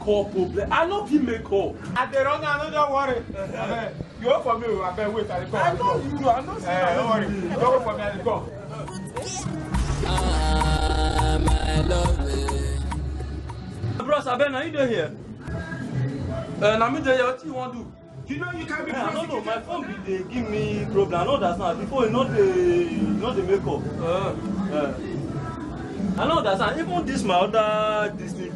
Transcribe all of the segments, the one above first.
up, problem. I no fit make up. I dey run now, don't worry. You work for me, I beg wait, I dey come. I know you, I know. Don't worry. You work for me, I dey come. My love. Bros, I bet now you dey here. Now me dey here. What you want to do? You know you can't be I don't know. My phone be dey give me problem. I know that's not before. You know the make up. I know that's not even this my other this thing.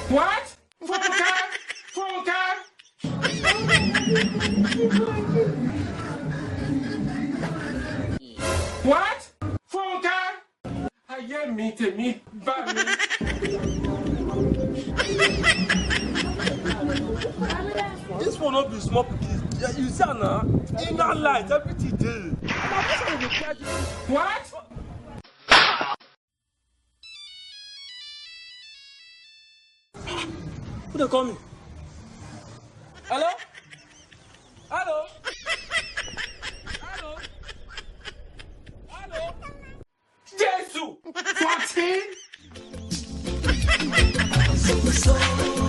What? Phone card. What? Phone card. I hear me to me, but me. This phone not be small pikin. Yeah, you see now. Inner light, everything dey. What? Who they call me? Hello? Hello? Hello? Hello? Jesus! 14?